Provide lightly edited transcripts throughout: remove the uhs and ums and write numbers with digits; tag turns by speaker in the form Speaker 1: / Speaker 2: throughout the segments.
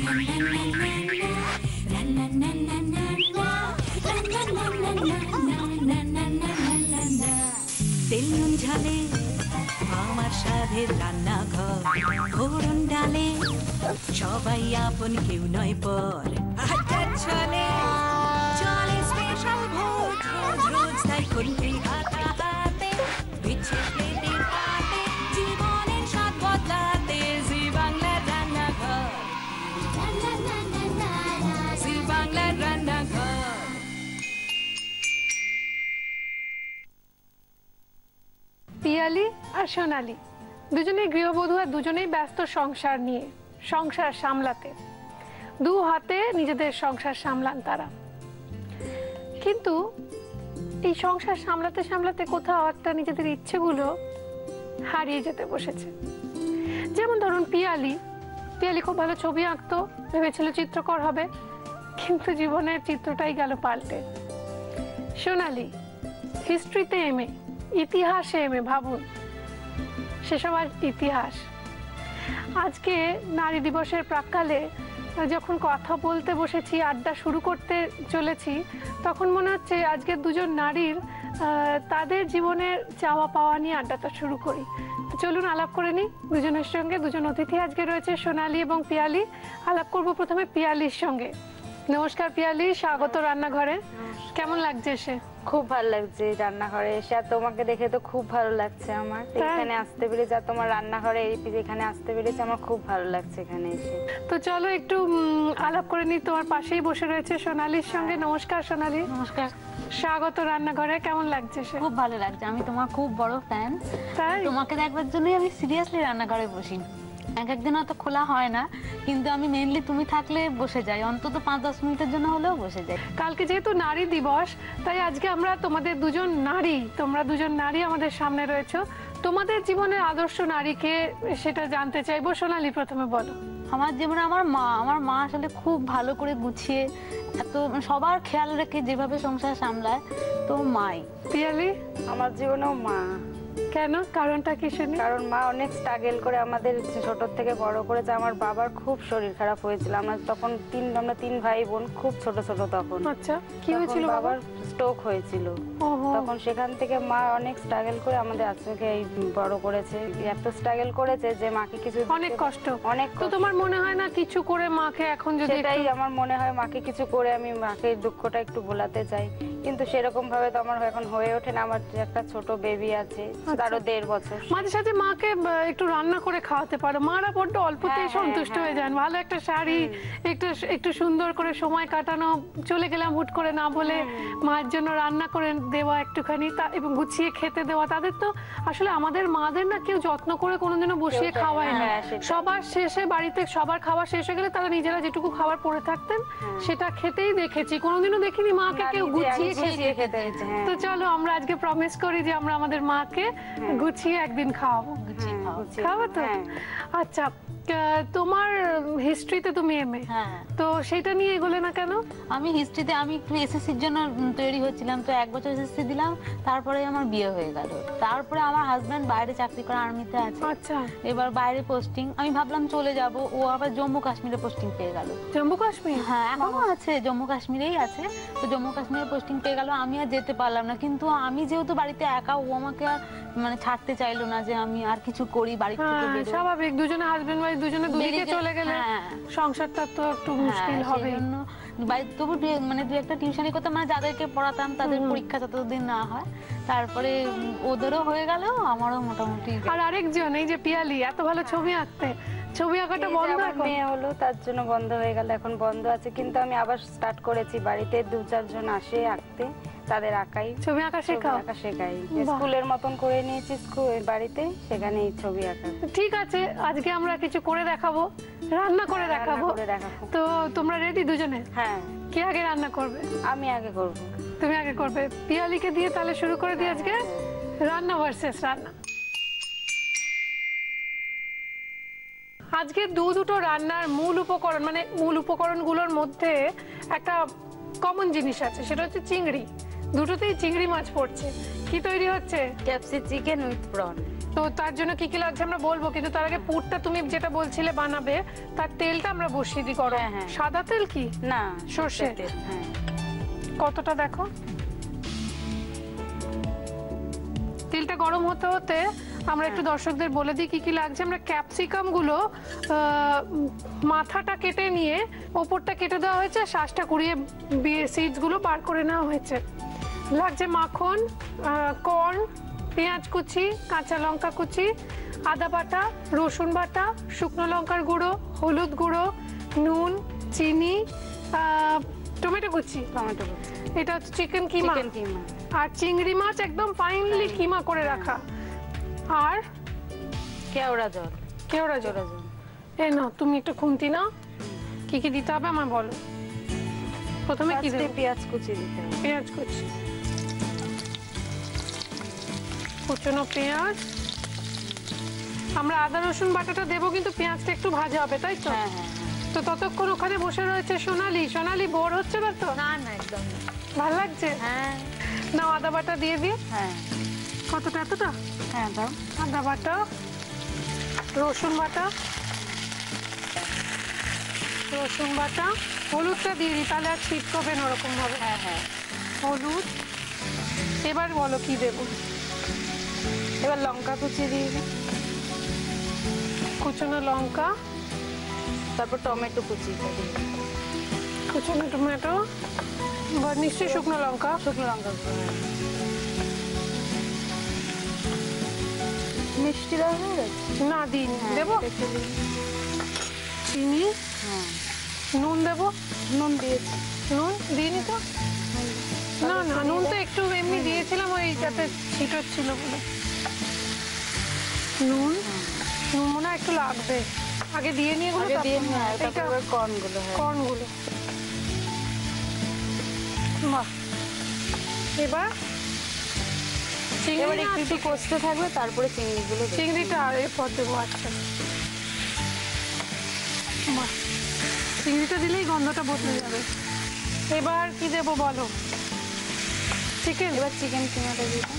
Speaker 1: তেল নুন ঝালে আমার স্বাদের রান্নাঘর, ফোড়ন ডালে সবাই আপন, কেউ নয় পর। আড্ডার ছলে চলে স্পেশাল ভোজ, রোজ রোজ তাই খুন্তি হাতে বিচ্ছে প্লেটের পাতে, জীবনের স্বাদ বদলাতে জি বাংলার রান্নাঘর, জি বাংলার রান্নাঘর।
Speaker 2: পিয়ালি আর সোনালি দুজনেই গৃহবধূ, আর দুজনেই ব্যস্ত সংসার নিয়ে, সংসার সামলাতে। দু হাতে নিজেদের সংসার সামলান তারা। কিন্তু এই সংসার সামলাতে সামলাতে কোথাও একটা নিজেদের ইচ্ছেগুলো হারিয়ে যেতে বসেছে। যেমন ধরুন পিয়ালি খুব ভালো ছবি আঁকতো, ভেবেছিল চিত্রকর হবে, কিন্তু জীবনের চিত্রটাই গেল পাল্টে। সোনালি হিস্ট্রিতে এমএ, ইতিহাসে এমএ, ভাবুন সেসব আজ ইতিহাস। আজকে নারী দিবসের প্রাক্কালে যখন কথা বলতে বসেছি, আড্ডা শুরু করতে চলেছি, তখন মনে হচ্ছে আজকের দুজন নারীর তাদের জীবনের চাওয়া পাওয়া নিয়ে আড্ডাটা শুরু করি। তো চলুন আলাপ করে নিই দুজনের সঙ্গে। দুজন অতিথি আজকে রয়েছে, সোনালি এবং পিয়ালি। আলাপ করব প্রথমে পিয়ালির সঙ্গে। নমস্কার পিয়ালি, স্বাগত রান্নাঘরে। কেমন লাগছে এসে?
Speaker 3: খুব ভালো লাগছে রান্নাঘরে এসে, আর তোমাকে দেখে তো খুব ভালো লাগছে আমার। এখানে আসতে পেরেছি, আর তোমার রান্নাঘরে এখানে আসতে পেরেছি, আমার খুব ভালো লাগছে এখানে এসে।
Speaker 2: তো চলো একটু আলাপ করে নিই। তোমার পাশেই বসে রয়েছে সোনালির সঙ্গে। নমস্কার সোনালি।
Speaker 4: নমস্কার,
Speaker 2: স্বাগত রান্নাঘরে। কেমন লাগছে?
Speaker 4: খুব ভালো লাগছে। আমি তোমার খুব বড় ফ্যান।
Speaker 2: তাই?
Speaker 4: তোমাকে দেখবার জন্যই আমি সিরিয়াসলি রান্নাঘরে বসি। একদিন হয়তো খোলা হয় না, কিন্তু আমি মেইনলি তুমি থাকলে বসে যাই, অন্তত 5-10 মিনিটের জন্য হলেও বসে যাই।
Speaker 2: কালকে যেহেতু নারী দিবস, তাই আজকে আমরা তোমাদের দুজন নারী, তোমরা দুজন নারী আমাদের সামনে রয়েছো, তোমাদের জীবনের আদর্শ নারীকে সেটা জানতে চাইবো। সোনালি প্রথমে বলো।
Speaker 4: আমার জীবনে আমার মা আসলে খুব ভালো করে গুছিয়ে, এত সবার খেয়াল রেখে যেভাবে সংসার সামলায়, তো মাই।
Speaker 2: পিয়ালি?
Speaker 3: আমার জীবনেও মা।
Speaker 2: কেন? কারণটা কি শুনি।
Speaker 3: কারণ মা অনেক স্ট্রাগল করে আমাদের ছোট থেকে বড় করেছে। আমার বাবার খুব শরীর খারাপ হয়েছিল, আমরা তখন আমরা 3 ভাই বোন, খুব ছোট তখন।
Speaker 2: আচ্ছা, কি হয়েছিল?
Speaker 3: বাবার স্ট্রোক হয়েছিল, তখন সেখান থেকে মা অনেক স্ট্রাগল করে আমাদের আজকে এই বড় করেছে। এত স্ট্রাগল করেছে যে মাকে কিছু
Speaker 2: অনেক কষ্ট।
Speaker 3: অনেক।
Speaker 2: তো তোমার মনে হয় না কিছু করে মাকে এখন যদি?
Speaker 3: সেটাই আমার মনে হয়, মাকে কিছু করে আমি মাকে দুঃখটা একটু ভোলাতে চাই, কিন্তু সেরকম ভাবে তো আমার এখন হয়ে ওঠে না। আমার একটা ছোট বেবি আছে, তারও 1.5 বছর।
Speaker 2: মাঝে সাথে মাকে একটু রান্না করে খাওয়াতে পারো। মারা বড্ড অল্পতেই সন্তুষ্ট হয়ে যান। ভালো একটা শাড়ি, একটু সুন্দর করে সময় কাটানো, চলে গেলাম হুট করে না বলে মায়ের জন্য রান্না করে দেওয়া একটুখানি, এবং গুছিয়ে খেতে দেওয়া। তাদের তো আসলে আমাদের মাদের না কেউ যত্ন করে কোনোদিনও বসিয়ে খাওয়ায় না। সবার শেষে বাড়িতে সবার খাওয়া শেষ হয়ে গেলে তারা নিজেরা যেটুকু খাবার পড়ে থাকতেন সেটা খেতেই দেখেছি, কোনোদিনও দেখিনি মাকে কেউ গুছিয়ে খেতে। তো চলো আমরা আজকে প্রমিস করি যে আমরা আমাদের মাকে গুছিয়ে একদিন খাওয়াবো। খাওয়াবো তো? আচ্ছা, তোমার হিস্ট্রিতে তুমি এমএ, তো সেটা নিয়ে এগোলে না কেন?
Speaker 4: আমি হিস্ট্রিতে আমি একটু এসএসসির জন্য তৈরি হচ্ছিলাম, তো 1 বছর এসএসসি দিলাম, তারপরে আমার বিয়ে হয়ে গেল। তারপরে আমার হাজবেন্ড বাইরে চাকরি করে, আর্মিতে আছে।
Speaker 2: আচ্ছা।
Speaker 4: এবার বাইরে পোস্টিং, আমি ভাবলাম চলে যাব, ও আবার জম্মু কাশ্মীরে পোস্টিং পেয়ে গেল।
Speaker 2: জম্মু কাশ্মীর?
Speaker 4: হ্যাঁ, এখনো আছে, জম্মু কাশ্মীরেই আছে। তো জম্মু কাশ্মীরে পোস্টিং পেয়ে গেল, আমি আর যেতে পারলাম না। কিন্তু আমি যেহেতু বাড়িতে একা, ও আমাকে আর মানে ছাড়তে চাইলো না যে আমি আর কিছু করি বাড়ি থেকে।
Speaker 2: স্বাভাবিক, দুজনে হাজবেন্ড ওয়াইফ দুজনে দুদিকে চলে গেলে সংসারটা তো একটু মুশকিল হবে।
Speaker 4: তবু মানে 2-1টা টিউশনি করতাম, মানে যাদেরকে পড়াতাম তাদের পরীক্ষা যতদিন না হয়, তারপরে ওদেরও হয়ে গেল, আমারও মোটামুটি।
Speaker 2: আর আরেকজন এই যে পিয়ালি, এত ভালো ছবি আঁকতে, ছবি আঁকাটা বন্ধ
Speaker 3: মেয়ে হলো তার জন্য বন্ধ হয়ে গেল, এখন বন্ধ আছে। কিন্তু আমি আবার স্টার্ট করেছি, বাড়িতে 2-4 জন আসে আঁকতে, তাদের আঁকাই,
Speaker 2: ছবি আঁকা
Speaker 3: শেখাই। স্কুলের মতন করে নিয়েছি স্কুল বাড়িতে, সেখানেই ছবি আঁকা।
Speaker 2: ঠিক আছে, আজকে আমরা কিছু করে দেখাবো, রান্না করে দেখাবো। তো তোমরা রেডি দুজনে?
Speaker 3: হ্যাঁ।
Speaker 2: কে আগে রান্না করবে?
Speaker 3: আমি আগে করব।
Speaker 2: তুমি আগে করবে? পিয়ালিকে দিয়ে তাহলে শুরু করে দিই আজকে রান্না ভার্সেস রান্না। আজকে দুটো রান্নার মূল উপকরণ, মানে মূল উপকরণগুলোর মধ্যে একটা কমন জিনিস আছে, সেটা হচ্ছে চিংড়ি। দুটোতেই চিংড়ি মাছ পড়ছে। কি তৈরি হচ্ছে?
Speaker 3: ক্যাপসি চিকেন উইথ প্রন।
Speaker 2: তো তার জন্য কি কি লাগছে আমরা বলবো, কিন্তু তার আগে পুরটা তুমি যেটা বলছিলে বানাবে তার তেলটা আমরা বসিয়ে দিই গরম।
Speaker 3: হ্যাঁ।
Speaker 2: সাদা তেল কি
Speaker 3: না,
Speaker 2: সর্ষে
Speaker 3: তেল। হ্যাঁ,
Speaker 2: কতটা দেখো। তেলটা গরম হতে হতে আমরা একটু দর্শকদের বলে দিই কি কি লাগছে। আমরা ক্যাপসিকাম গুলো মাথাটা কেটে নিয়ে ওপরটা কেটে দেওয়া হয়েছে, শ্বাসটা কুড়িয়ে সিডস গুলো বার করে নেওয়া হয়েছে। লাগছে মাখন, কর্ন, পেঁয়াজ কুচি, কাঁচা লঙ্কা কুচি, আদা বাটা, রসুন বাটা, শুকনো লঙ্কার গুঁড়ো, হলুদ গুঁড়ো, নুন, চিনি, টমেটো কুচি।
Speaker 3: টমেটো কুচি।
Speaker 2: এটা হচ্ছে চিকেন কিমা,
Speaker 3: চিকেন কিমা।
Speaker 2: আর চিংড়ি মাছ একদম ফাইনলি কিমা করে রাখা, আর
Speaker 3: কেওড়া জল।
Speaker 2: কেওড়া জল। এই নাও তুমি একটু খুন্তি নাও, কি কি দিতে হবে আমার বলো। প্রথমে কি দেব?
Speaker 3: পেঁয়াজ কুচি দিতে হবে।
Speaker 2: পেঁয়াজ কুচি, কুচনো পেঁয়াজ। আমরা আদা রসুন বাটাটা দেবো, কিন্তু পেঁয়াজটা একটু ভাজা হবে, তাই তো?
Speaker 3: হ্যাঁ হ্যাঁ হ্যাঁ।
Speaker 2: তো ততক্ষণ ওখানে বসে রয়েছে সোনালি। সোনালি বোর হচ্ছে না তো?
Speaker 4: না না, একদম না।
Speaker 2: ভালো লাগছে?
Speaker 4: হ্যাঁ
Speaker 2: নাও আদা বাটা দিয়ে দিই।
Speaker 3: হ্যাঁ
Speaker 2: কতটা? এতটা?
Speaker 3: হ্যাঁ দাও।
Speaker 2: আদা বাটা, রসুন বাটা, রসুন বাটা, হলুদটা দিয়ে দিই তাহলে আর ছিটকবে না ওরকম ভাবে।
Speaker 3: হ্যাঁ হ্যাঁ।
Speaker 2: হলুদ। এবার বলো কি দেব?
Speaker 3: এবার লঙ্কা কুচি দিয়ে দিই।
Speaker 2: কুচনো লঙ্কা,
Speaker 3: তারপর টমেটো কুচি দিয়ে দিই।
Speaker 2: কুচনো টমেটো, বা নিশ্চয়ই শুকনো লঙ্কা।
Speaker 3: শুকনো লঙ্কা গুঁড়ো। মিষ্টি দেওয়া হয়ে গেছে?
Speaker 2: না দিইনি।
Speaker 3: হ্যাঁ,
Speaker 2: দেবো
Speaker 3: একটু দিই।
Speaker 2: চিনি,
Speaker 3: হ্যাঁ,
Speaker 2: নুন দেবো।
Speaker 3: নুন দিয়েছি।
Speaker 2: নুন দিইনি তো? না না, নুন তো একটু এমনি দিয়েছিলাম ওই যাতে ছিটোচ্ছিল বলে। নুন, নুন মনে হয় একটু লাগবে, আগে দিয়ে নিয়ে এগুলো।
Speaker 3: আগে দিয়ে
Speaker 2: তারপর-
Speaker 3: নিয়ে আয়,
Speaker 2: এইটা
Speaker 3: তারপর কর্নগুলো। হ্যাঁ।
Speaker 2: কর্নগুলো। বাহ। এবার চিংড়ি
Speaker 3: এবার
Speaker 2: না
Speaker 3: একটু একটু কষতে থাকবে, তারপরে চিংড়িগুলো দেবো।
Speaker 2: চিংড়িটা আর এরপর দেবো। আচ্ছা, বাহ, চিংড়িটা দিলেই গন্ধটা বদলে যাবে। এবার কি দেবো বলো? চিকেন।
Speaker 3: এবার চিকেন কিমাটা দিয়ে দাও।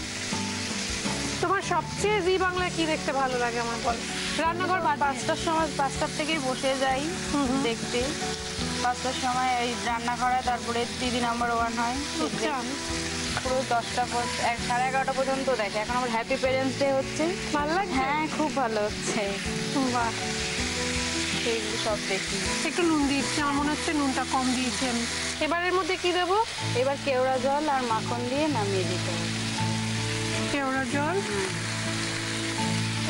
Speaker 2: তোমার সবচেয়ে জি বাংলায় কি দেখতে ভালো লাগে আমার বলো? রান্নাঘর বাদ দিয়ে।
Speaker 3: 5টার সময়, 5টার থেকেই বসে যাই দেখতে। 5টার সময় এই রান্না করা, তারপরে দিদি নাম্বার 1 হয়।
Speaker 2: আচ্ছা,
Speaker 3: পুরো 10টা 11:30 পর্যন্ত দেখে। এখন আমার হ্যাপি প্যারেন্টস ডে হচ্ছে।
Speaker 2: ভালো লাগছে?
Speaker 3: হ্যাঁ, খুব ভালো হচ্ছে।
Speaker 2: বাহ,
Speaker 3: সেইগুলো সব দেখি।
Speaker 2: একটু নুন দিয়েছি, আমার মনে হচ্ছে নুনটা কম দিয়েছি আমি। এবার এর মধ্যে কি দেবো?
Speaker 3: এবার কেওড়া জল আর মাখন দিয়ে নামিয়ে দিতে হবে।
Speaker 2: কেওড়া জল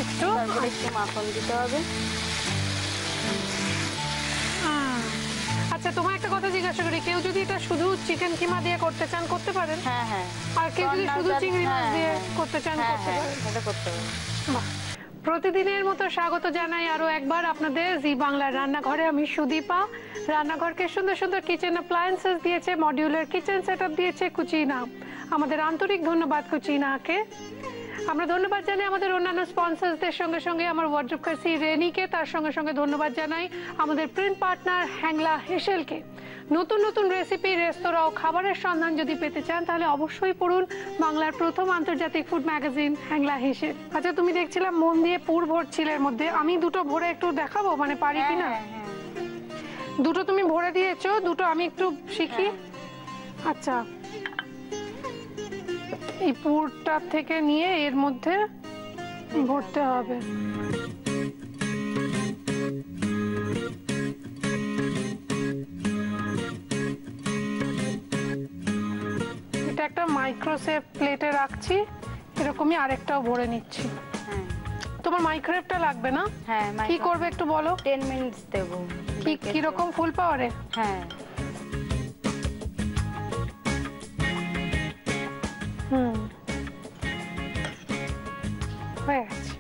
Speaker 2: একটু,
Speaker 3: তারপরে একটু মাখন দিতে হবে।
Speaker 2: আচ্ছা তোমার একটা কথা জিজ্ঞাসা করি, কেউ যদি এটা শুধু চিকেন কিমা দিয়ে করতে চান করতে পারেন?
Speaker 3: হ্যাঁ হ্যাঁ।
Speaker 2: আর কেউ যদি শুধু চিংড়ি মাছ দিয়ে করতে চান
Speaker 3: হ্যাঁ
Speaker 2: করতে
Speaker 3: হ্যাঁ,
Speaker 2: পারেন?
Speaker 3: এটা করতে হবে।
Speaker 2: বাহ। প্রতিদিনের মতো স্বাগত জানাই আরো একবার আপনাদের জি বাংলার রান্নাঘরে। আমি সুদীপা। রান্নাঘরকে সুন্দর সুন্দর কিচেন অ্যাপ্লায়েন্সেস দিয়েছে, মডিউলার কিচেন সেটআপ দিয়েছে কুচিনা। আমাদের আন্তরিক ধন্যবাদ কুচিনাকে। আমরা ধন্যবাদ জানাই আমাদের অন্যান্য স্পন্সরসদের সঙ্গে সঙ্গে আমার ওয়ার্ড্রোব কার্সি রেনিকে, তার সঙ্গে সঙ্গে ধন্যবাদ জানাই আমাদের প্রিন্ট পার্টনার হ্যাংলা হেসেলকে। নতুন নতুন রেসিপি, রেস্তোরাঁ ও খাবারের সন্ধান যদি পেতে চান তাহলে অবশ্যই পড়ুন বাংলার প্রথম আন্তর্জাতিক ফুড ম্যাগাজিন হ্যাংলা হেসেল। আচ্ছা তুমি দেখছিলাম মন দিয়ে পুর ভরছিলে এর মধ্যে, আমি দুটো ভরে একটু দেখাবো, মানে পারি কিনা?
Speaker 3: হ্যাঁ হ্যাঁ।
Speaker 2: দুটো তুমি ভরে দিয়েছো, দুটো আমি একটু শিখি। আচ্ছা, এই পুরটা থেকে নিয়ে এর মধ্যে ভরতে হবে। এটা একটা মাইক্রোসেভ প্লেটে রাখছি, এরকমই আরেকটাও ভরে নিচ্ছি।
Speaker 3: হ্যাঁ
Speaker 2: তোমার মাইক্রোওয়েভটা লাগবে না?
Speaker 3: হ্যাঁ।
Speaker 2: কি করবে একটু বলো।
Speaker 3: 10 মিনিটস দেবো।
Speaker 2: কি কিরকম ফুল পাওয়ারে?
Speaker 3: হ্যাঁ।
Speaker 2: হয়ে গেছে।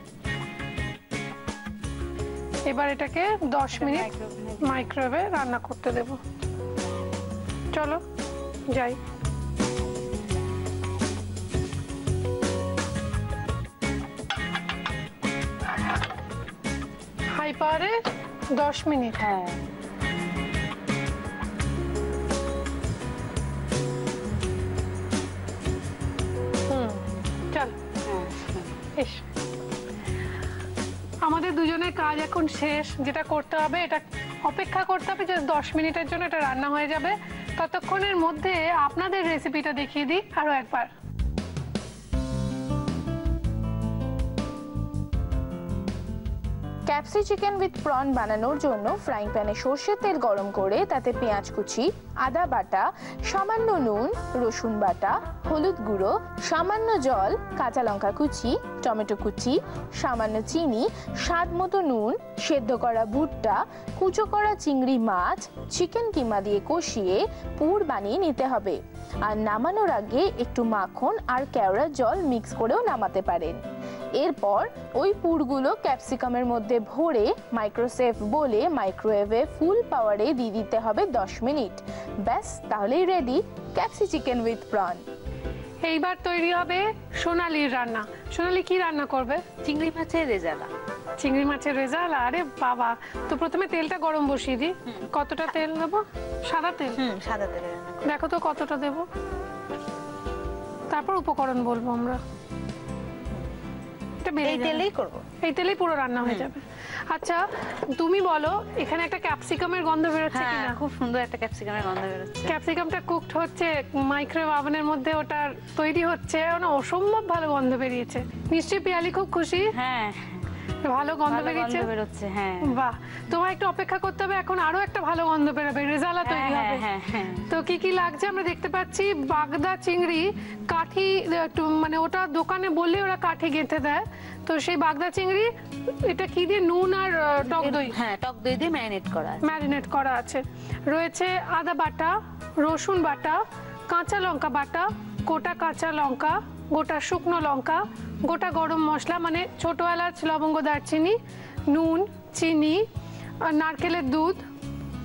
Speaker 2: এবার এটাকে 10 মিনিট মাইক্রোওয়েভে রান্না করতে দেব। চলো যাই। হাই পাওয়ারে 10 মিনিট।
Speaker 3: হ্যাঁ।
Speaker 2: চল
Speaker 3: হ্যাঁ।
Speaker 2: এস। আমাদের দুজনের কাজ এখন শেষ। যেটা করতে হবে, এটা অপেক্ষা করতে হবে জাস্ট 10 মিনিটের জন্য, এটা রান্না হয়ে যাবে। ততক্ষণের মধ্যে আপনাদের রেসিপিটা দেখিয়ে দিই আরো একবার।
Speaker 5: ক্যাপসি চিকেন উইথ প্রন বানানোর জন্য ফ্রাইং প্যানে সর্ষের তেল গরম করে তাতে পেঁয়াজ কুচি, আদা বাটা, সামান্য নুন, রসুন বাটা, হলুদ গুঁড়ো, সামান্য জল, কাঁচা লঙ্কা কুচি, টমেটো কুচি, সামান্য চিনি, স্বাদ মতো নুন, সেদ্ধ করা ভুট্টা, কুচো করা চিংড়ি মাছ, চিকেন কিমা দিয়ে কষিয়ে পুর বানিয়ে নিতে হবে। আর নামানোর আগে একটু মাখন আর কেওড়া জল মিক্স করেও নামাতে পারেন। এরপর ওই পুরগুলো ক্যাপসিকামের মধ্যে ভরে মাইক্রোসেভ বলে মাইক্রোওয়েভে ফুল পাওয়ারে দিয়ে দিতে হবে 10 মিনিট। ব্যাস, তাহলেই রেডি ক্যাপসি চিকেন উইথ প্রন।
Speaker 2: এইবার তৈরি হবে সোনালির রান্না। সোনালি কি রান্না করবে?
Speaker 4: চিংড়ি মাছের রেজালা।
Speaker 2: চিংড়ি মাছের রেজালা? আরে বাবা, তো প্রথমে তেলটা গরম বসিয়ে দিই। কতটা তেল দেবো? সাদা তেল?
Speaker 4: সাদা তেলে রান্না করব।
Speaker 2: দেখো তো কতটা দেবো, তারপর উপকরণ বলবো আমরা।
Speaker 4: এই তেলেই করব,
Speaker 2: এই তেলেই পুরো রান্না হয়ে যাবে। আচ্ছা তুমি বলো, এখানে একটা ক্যাপসিকামের গন্ধ বেরোচ্ছে কিনা?
Speaker 4: খুব সুন্দর একটা ক্যাপসিকামের গন্ধ বেরোচ্ছে।
Speaker 2: ক্যাপসিকামটা কুকড হচ্ছে মাইক্রোওয়েভ ওভেনের মধ্যে, ওটা তৈরি হচ্ছে, অসম্ভব ভালো গন্ধ বেরিয়েছে। নিশ্চয়ই পিয়ালি খুব খুশি?
Speaker 4: হ্যাঁ,
Speaker 2: ভালো গন্ধ
Speaker 4: বেরোচ্ছে। হ্যাঁ,
Speaker 2: বাহ, তোমার একটু অপেক্ষা করতে হবে, এখন আরো একটা ভালো গন্ধ বেরোবে, রেজালা তৈরি হবে। তো কি কি লাগছে আমরা দেখতে পাচ্ছি। বাগদা চিংড়ি, কাঠি, মানে ওটা দোকানে বললে ওরা কাঠি গেঁথে দেয়। তো সেই বাগদা চিংড়ি, এটা কি দিয়ে? নুন আর টক দই?
Speaker 4: হ্যাঁ, টক দই দিয়ে ম্যারিনেট
Speaker 2: করা আছে। রয়েছে আদা বাটা, রসুন বাটা, কাঁচা লঙ্কা বাটা, গোটা কাঁচা লঙ্কা, গোটা শুকনো লঙ্কা, গোটা গরম মশলা মানে ছোট এলাচ, লবঙ্গ, দারচিনি, নুন, চিনি, নারকেলের দুধ,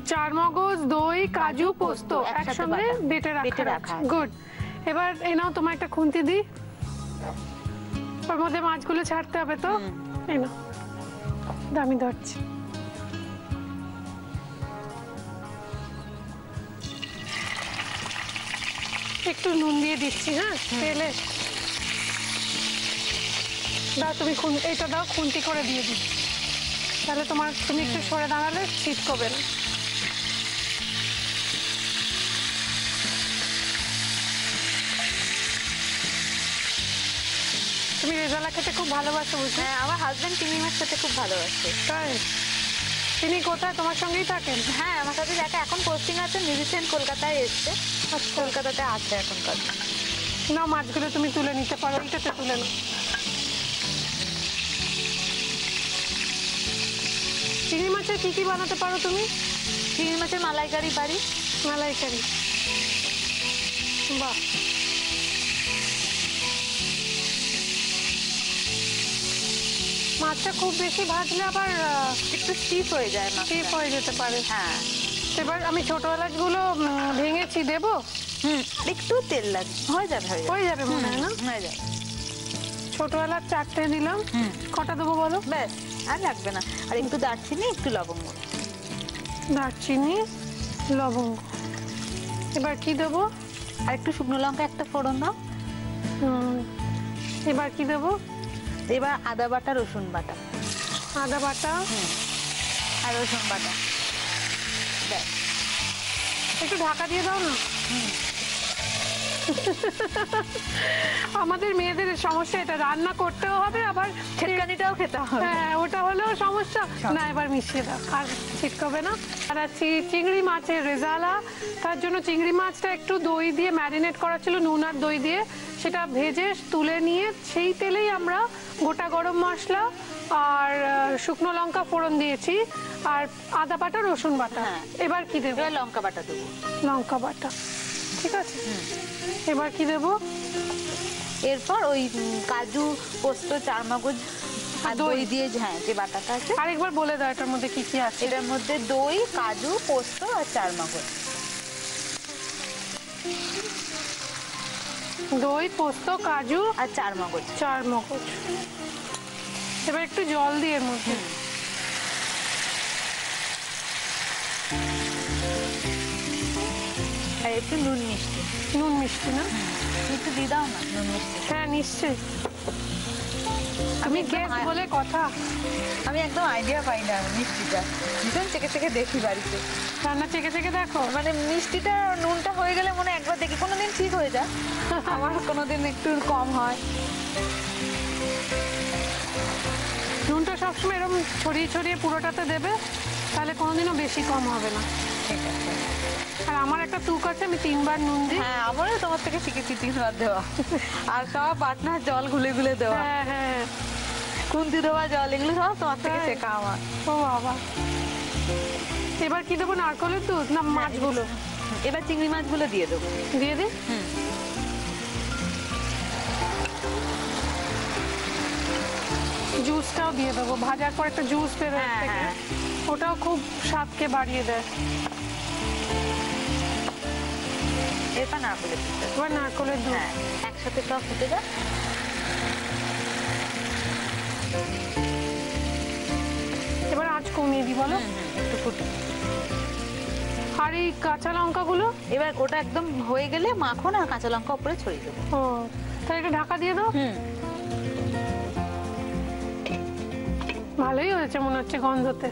Speaker 2: চারমগজ, দই, কাজু, পোস্ত একসঙ্গে বেটে রাখা। গুড। এবার এই নাও তোমার একটা খুন্তি দিই, ওর মধ্যে মাছগুলো ছাড়তে হবে। তো এই নাও, আমি ধরছি। একটু নুন দিয়ে দিচ্ছি। হ্যাঁ, তেলে দাও, তুমি এটা দাও, খুন্তি করে দিয়ে দিই, তাহলে তুমি একটু সরে দাঁড়ালে ছিটকবে না। তুমি রেজালা খেতে খুব ভালোবাসো বুঝি?
Speaker 4: হ্যাঁ, আমার হাজবেন্ড চিংড়ি মাছ খেতে খুব ভালোবাসে।
Speaker 2: তাই? তিনি কোথায়, তোমার সঙ্গেই থাকেন?
Speaker 4: হ্যাঁ, আমার সাথে দেখা, এখন পোস্টিং আছে, রিসেন্ট কলকাতায় এসছে। কলকাতাতে আছে এখনকার।
Speaker 2: না, মাছগুলো তুমি তুলে নিতে পারো, এটাতে তুলে নাও। চিংড়ি মাছের কি কি বানাতে পারো তুমি?
Speaker 4: চিংড়ি মাছের মালাইকারি পারি।
Speaker 2: মালাইকারি, বাহ। মাছটা খুব বেশি ভাজলে আবার
Speaker 4: একটু স্টিফ হয়ে যায়,
Speaker 2: স্টিফ হয়ে যেতে পারে।
Speaker 4: হ্যাঁ,
Speaker 2: এবার আমি ছোট এলাচগুলো ভেঙেছি, দেবো?
Speaker 4: একটু তেল লাগবে, হয়ে যাবে
Speaker 2: মনে হয় না?
Speaker 4: হয়ে যাবে।
Speaker 2: ছোট এলাচ 4টে দিলাম। কটা দেবো বলো?
Speaker 4: ব্যাস, আর লাগবে না। আর একটু দারচিনি, একটু লবঙ্গ।
Speaker 2: দারচিনি, লবঙ্গ। এবার কি দেবো?
Speaker 4: আর একটু শুকনো লঙ্কা একটা ফোড়ন দাও।
Speaker 2: এবার কি দেবো?
Speaker 4: এবার আদা বাটা, রসুন বাটা।
Speaker 2: আদা বাটা
Speaker 4: আর রসুন বাটা। ব্যাস,
Speaker 2: একটু ঢাকা দিয়ে দাও না। আমাদের মেয়েদের সমস্যা এটা, রান্না করতেও হবে আবার
Speaker 4: ছিটকানিটাও খেতে হবে।
Speaker 2: হ্যাঁ, ওটা হলেও সমস্যা না। এবার মিশিয়ে দাও, আর ছিটকাবে না। আর চিংড়ি মাছের রেজালা, তার জন্য চিংড়ি মাছটা একটু দই দিয়ে ম্যারিনেট করা ছিল, নুন আর দই দিয়ে। সেটা ভেজে তুলে নিয়ে সেই তেলেই আমরা গোটা গরম মশলা আর শুকনো লঙ্কা ফোড়ন দিয়েছি, আর আদা বাটা, রসুন বাটা। এবার কি দেবো?
Speaker 4: লঙ্কা বাটা দেবো।
Speaker 2: লঙ্কা বাটা, ঠিক আছে। এবার কি দেবো?
Speaker 4: এরপর ওই কাজু, পোস্ত, চারমগজ আর দই দিয়ে, হ্যাঁ, যে বাটাটা আছে।
Speaker 2: আরেকবার বলে দাও এটার মধ্যে কি কি আছে।
Speaker 4: এটার মধ্যে দই, কাজু, পোস্ত আর চারমগজ।
Speaker 2: দই, পোস্ত, কাজু
Speaker 4: আর চারমগজ।
Speaker 2: এবার একটু জল দিয়ে এর মধ্যে।
Speaker 4: আর একটু নুন মিষ্টি।
Speaker 2: নুন মিষ্টি না?
Speaker 4: একটু দিয়ে দাও না নুন মিষ্টি।
Speaker 2: হ্যাঁ, নিশ্চয়ই। তুমি গেস্ট বলে কথা।
Speaker 6: আমি একদম আইডিয়া পাই না মিষ্টিটা, ভীষণ চেকে চেকে দেখি বাড়িতে,
Speaker 2: রান্না চেকে চেকে দেখো।
Speaker 6: মানে মিষ্টিটা নুনটা হয়ে গেলে মনে একবার দেখি, কোনোদিন ঠিক হয়ে যায়, আমার কোনোদিন একটু কম হয়।
Speaker 2: নুনটা সবসময় এরকম ছড়িয়ে ছড়িয়ে পুরোটাতে দেবে, তাহলে কোনোদিনও বেশি কম হবে না।
Speaker 6: ঠিক আছে।
Speaker 2: আর আমার একটা তুক আছে, আমি 3 বার নুন দিই।
Speaker 6: হ্যাঁ, আমারও তোমার থেকে শিখেছি 3 বার দেওয়া, আর সব পাটনার জল গুলে গুলে দেওয়া,
Speaker 2: হ্যাঁ হ্যাঁ,
Speaker 6: খুন্তি দেওয়া জল, এগুলো সব তোমার থেকে শেখা আমার।
Speaker 2: ও বাবা, এবার কি দেবো, নারকেলের দুধ না মাছগুলো?
Speaker 6: এবার চিংড়ি মাছগুলো দিয়ে দেবো।
Speaker 2: দিয়ে দিই। জুসটাও দিয়ে দেবো, ভাজার পর একটা জুস বেরোয় এর থেকে, ওটাও খুব স্বাদকে বাড়িয়ে দেয়।
Speaker 6: এবার নারকেলের দুধ,
Speaker 2: এবার নারকেলের দুধ।
Speaker 6: হ্যাঁ, একসাথে সব ফুটে যায়।
Speaker 2: এবার আঁচ কমিয়ে দিই, বলো?
Speaker 6: একটু ফুটে।
Speaker 2: আর এই কাঁচা লঙ্কাগুলো?
Speaker 6: এবার ওটা একদম হয়ে গেলে মাখন আর কাঁচা লঙ্কা উপরে ছড়িয়ে দেবো।
Speaker 2: ও, তাহলে এটা ঢাকা দিয়ে দাও। ভালোই হয়েছে মনে হচ্ছে গন্ধতে।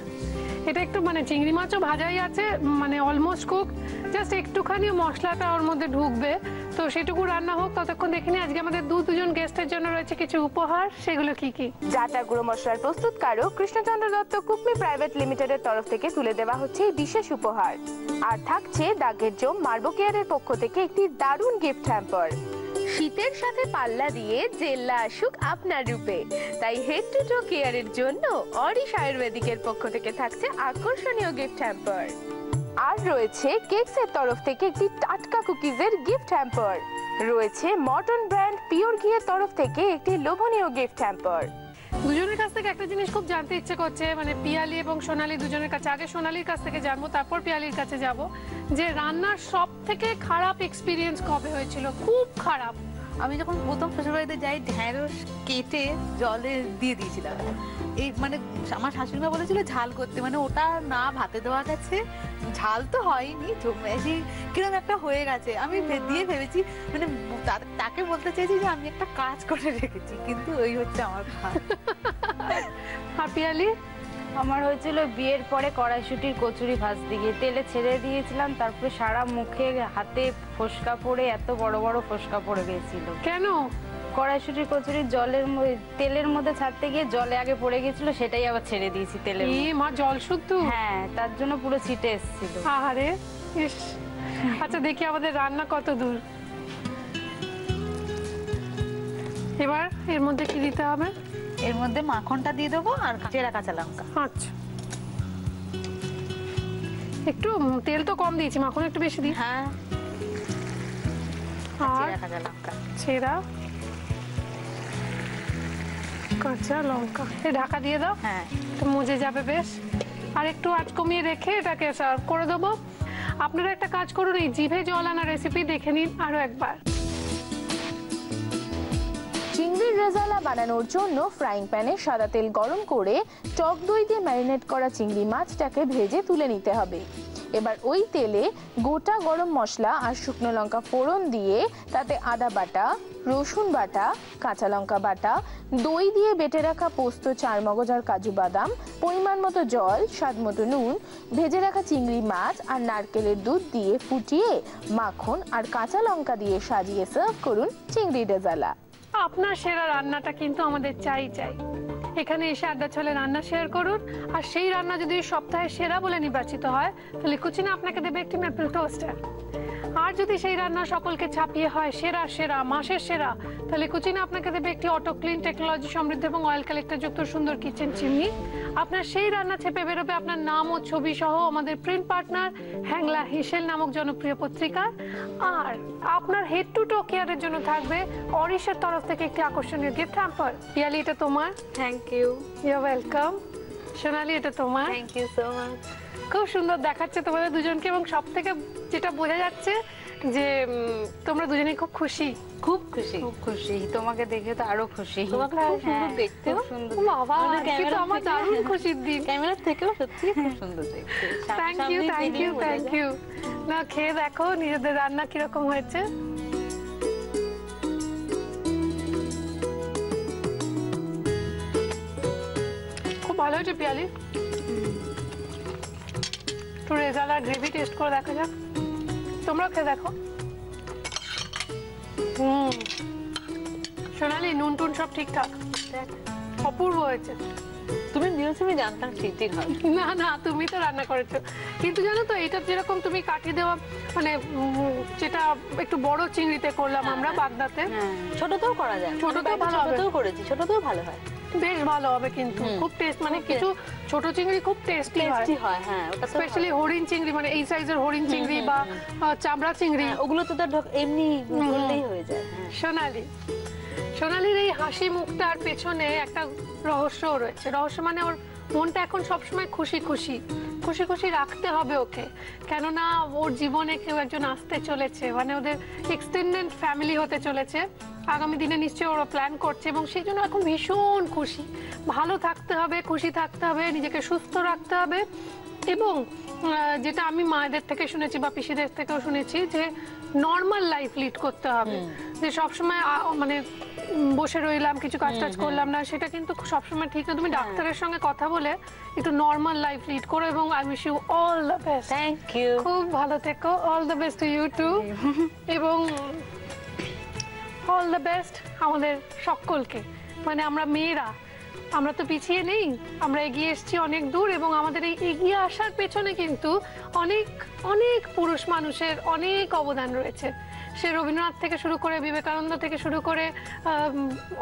Speaker 2: এটা একটু মানে চিংড়ি মাছও ভাজাই আছে, মানে অলমোস্ট কুক, জাস্ট একটুখানি মশলাটা ওর মধ্যে ঢুকবে, তো সেটুকু রান্না হোক। ততক্ষণ দেখে নিই আজকে আমাদের দুজন গেস্টের জন্য রয়েছে কিছু উপহার, সেগুলো কি কি।
Speaker 5: জাটা গুঁড়ো মশলার প্রস্তুতকারক কৃষ্ণচন্দ্র দত্ত কুকমি প্রাইভেট লিমিটেডের তরফ থেকে তুলে দেওয়া হচ্ছে এই বিশেষ উপহার। আর থাকছে দাগের জম মার্বো কেয়ারের পক্ষ থেকে একটি দারুণ গিফট হ্যাম্পার। শীতের সাথে পাল্লা দিয়ে জেল্লা আসুক আপনার রূপে, তাই হেড টু টো কেয়ারের জন্য অরিশ আয়ুর্বেদিকের পক্ষ থেকে থাকছে আকর্ষণীয় গিফট হ্যাম্পার। আর রয়েছে কেকসের তরফ থেকে একটি টাটকা কুকিজের গিফট হ্যাম্পার। রয়েছে মর্টন ব্র্যান্ড পিওর ঘিয়ের তরফ থেকে একটি লোভনীয় গিফট হ্যাম্পার।
Speaker 2: দুজনের কাছ থেকে একটা জিনিস খুব জানতে ইচ্ছে করছে, মানে পিয়ালি এবং সোনালি দুজনের কাছে। আগে সোনালির কাছ থেকে জানবো, তারপর পিয়ালির কাছে যাব, যে রান্নার সব থেকে খারাপ এক্সপিরিয়েন্স কবে হয়েছিল? খুব খারাপ।
Speaker 6: আমি যখন প্রথম শ্বশুরবাড়িতে যাই, ঢ্যাঁড়স কেটে জলে দিয়ে দিয়েছিলাম। এই মানে আমার শাশুড়িমা বলেছিল ঝাল করতে, মানে ওটা না ভাতে দেওয়া গেছে, ঝাল তো হয়নি, কিরকম একটা হয়ে গেছে। আমি দিয়ে ভেবেছি, মানে তাকে বলতে চাইছি যে আমি একটা কাজ করে রেখেছি, কিন্তু ওই হচ্ছে আমার ভাত।
Speaker 2: আর পিয়ালি?
Speaker 3: আমার হয়েছিল বিয়ের পরে কড়াইশুটির কচুরি ভাজতে গিয়ে তেলে ছেড়ে দিয়েছিলাম, তারপরে সারা মুখে হাতে ফোসকা পড়ে, এত বড় বড় ফোসকা পড়ে গিয়েছিল।
Speaker 2: কেন?
Speaker 3: কড়াইশুটির কচুরি তেলের মধ্যে ছাড়তে গিয়ে জলে আগে পড়ে গিয়েছিল, সেটাই আবার ছেড়ে দিয়েছি তেলের মধ্যে।
Speaker 2: মা, জল শুদ্ধ?
Speaker 3: হ্যাঁ, তার জন্য পুরো ছিটে এসেছিল।
Speaker 2: আরে ইস। আচ্ছা, দেখি আমাদের রান্না কত দূর। এবার এর মধ্যে কি দিতে হবে?
Speaker 6: এর মধ্যে মাখনটা দিয়ে দেবো আর চেরা কাঁচা লঙ্কা।
Speaker 2: আচ্ছা, একটু তেল তো কম দিয়েছি, মাখন একটু বেশি দিই।
Speaker 6: হ্যাঁ,
Speaker 2: আর
Speaker 6: চেরা কাঁচা লঙ্কা,
Speaker 2: চেরা কাঁচা লঙ্কা, এই ঢাকা দিয়ে দাও।
Speaker 6: হ্যাঁ,
Speaker 2: তো মজে যাবে বেশ। আর একটু আঁচ কমিয়ে রেখে এটাকে সার্ভ করে দেবো। আপনারা একটা কাজ করুন, এই জিভে জল আনা রেসিপি দেখে নিন আরো একবার।
Speaker 5: চিংড়ির রেজালা বানানোর জন্য ফ্রাইং প্যানে সাদা তেল গরম করে টক দই দিয়ে ম্যারিনেট করা চিংড়ি মাছটাকে ভেজে তুলে নিতে হবে। এবার ওই তেলে গোটা গরম মশলা আর শুকনো লঙ্কা ফোড়ন দিয়ে তাতে আদা বাটা, রসুন বাটা, কাঁচা লঙ্কা বাটা, দই দিয়ে বেটে রাখা পোস্ত, চারমগজ আর কাজু বাদাম, পরিমাণ মতো জল, স্বাদ মতো নুন, ভেজে রাখা চিংড়ি মাছ আর নারকেলের দুধ দিয়ে ফুটিয়ে মাখন আর কাঁচা লঙ্কা দিয়ে সাজিয়ে সার্ভ করুন চিংড়ি রেজালা।
Speaker 2: আপনার সেরা রান্নাটা কিন্তু আমাদের চাই। এখানে এসে আড্ডা ছলে রান্না শেয়ার করুন, আর সেই রান্না যদি সপ্তাহে সেরা বলে নির্বাচিত হয়, তাহলে কুচিনা আপনাকে দেবে একটি মেপল টোস্টার। আর যদি সেই রান্না সকলকে ছাপিয়ে হয় সেরা মাসের সেরা, তাহলে কুচিনা আপনাকে দেবে একটি অটো ক্লিন টেকনোলজি সমৃদ্ধ এবং অয়েল কালেক্টর যুক্ত সুন্দর কিচেন চিমনি। আপনার সেই রান্না ছেপে বেরোবে আপনার নাম ও ছবি সহ আমাদের প্রিন্ট পার্টনার হ্যাংলা হিসেল নামক জনপ্রিয় পত্রিকা। আর আপনার হেড টু টো কেয়ারের জন্য থাকবে অরিশের তরফ থেকে একটি আকর্ষণীয় গিফট হ্যাম্পার। পিয়ালি, এটা তোমার।
Speaker 3: Thank you.
Speaker 2: You welcome. Sonali, এটা তোমার।
Speaker 3: Thank you so much.
Speaker 2: খুব সুন্দর দেখাচ্ছে তোমাদের দুজনকে, এবং সব থেকে যেটা বোঝা যাচ্ছে যে তোমরা দুজনেই খুব খুশি।
Speaker 3: খুব খুশি, খুব খুশি। তোমাকে দেখে তো আরো খুশি।
Speaker 6: তোমাকে খুব সুন্দর দেখতে।
Speaker 2: বাবা, আজকে তো আমার দারুণ খুশির দিন।
Speaker 6: ক্যামেরা থেকেও সত্যি খুব সুন্দর দেখতে।
Speaker 2: Thank you, thank you, thank you. না, খেয়ে দেখো নিজেদের রান্না কিরকম হয়েছে। ভালো হয়েছে পিয়ালি। একটু রেজালা গ্রেভি টেস্ট করে দেখা যাক, তোমরা খেয়ে দেখো। সোনালি নুন টুন সব ঠিকঠাক, অপূর্ব হয়েছে।
Speaker 4: তুমি দিয়েছো আমি জানতাম ঠিক হবে।
Speaker 2: না না, তুমি তো রান্না করেছো, কিন্তু জানো তো এটা যেরকম তুমি কাঠি দেওয়া মানে যেটা একটু বড় চিংড়িতে করলাম আমরা বাগদাতে,
Speaker 4: ছোটতেও করা যায়,
Speaker 2: ছোটতেও ভালো হবে।
Speaker 4: ছোটতেও করেছি, ছোটতেও ভালো হয়,
Speaker 2: বেশ ভালো হবে কিন্তু খুব টেস্ট, মানে কিছু ছোট চিংড়ি খুব টেস্টি
Speaker 4: হয়। হ্যাঁ, ওটা
Speaker 2: স্পেশালি হরিণ চিংড়ি, মানে এই সাইজের হরিণ চিংড়ি বা চামড়া চিংড়ি,
Speaker 4: ওগুলো তো এমনি করলেই হয়ে যায়।
Speaker 2: সোনালির এই হাসি মুখটার পেছনে একটা রহস্যও রয়েছে। রহস্য মানে ওর মনটা এখন সবসময় খুশি খুশি খুশি খুশি রাখতে হবে ওকে, কেননা ওর জীবনে কেউ একজন আসতে চলেছে, মানে ওদের এক্সটেন্ডেড ফ্যামিলি হতে চলেছে আগামী দিনে, নিশ্চয়ই ওরা প্ল্যান করছে এবং সেই জন্য এখন ভীষণ খুশি। ভালো থাকতে হবে, খুশি থাকতে হবে, নিজেকে সুস্থ রাখতে হবে এবং যেটা আমি মায়েদের থেকে শুনেছি বা পিসিদের থেকেও শুনেছি যে নর্মাল লাইফ লিড করতে হবে, যে সবসময় মানে বসে রইলাম কিছু কাজ টাজ করলাম না, সেটা কিন্তু সবসময় ঠিক না। তুমি ডাক্তারের সঙ্গে কথা বলে একটু নর্মাল লাইফ লিড করো এবং I wish you all the best.
Speaker 4: Thank you,
Speaker 2: খুব ভালো থেকো, all the best to you too, এবং অল দ্য বেস্ট আমাদের সকলকে। মানে আমরা মেয়েরা, আমরা তো পিছিয়ে নেই, আমরা এগিয়ে এসেছি অনেক দূর এবং আমাদের এই এগিয়ে আসার পেছনে কিন্তু অনেক অনেক পুরুষ মানুষের অনেক অবদান রয়েছে। সে রবীন্দ্রনাথ থেকে শুরু করে বিবেকানন্দ থেকে শুরু করে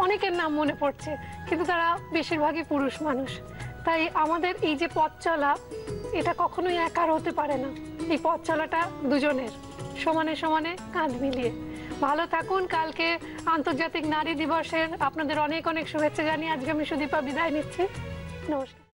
Speaker 2: অনেকের নাম মনে পড়ছে, কিন্তু তারা বেশিরভাগই পুরুষ মানুষ। তাই আমাদের এই যে পথ চলা, এটা কখনোই একার হতে পারে না, এই পথ চলাটা দুজনের, সমানে সমানে কাঁধ মিলিয়ে। ভালো থাকুন। কালকে আন্তর্জাতিক নারী দিবসের আপনাদের অনেক অনেক শুভেচ্ছা জানিয়ে আজকে আমি সুদীপা বিদায় নিচ্ছি। নমস্কার।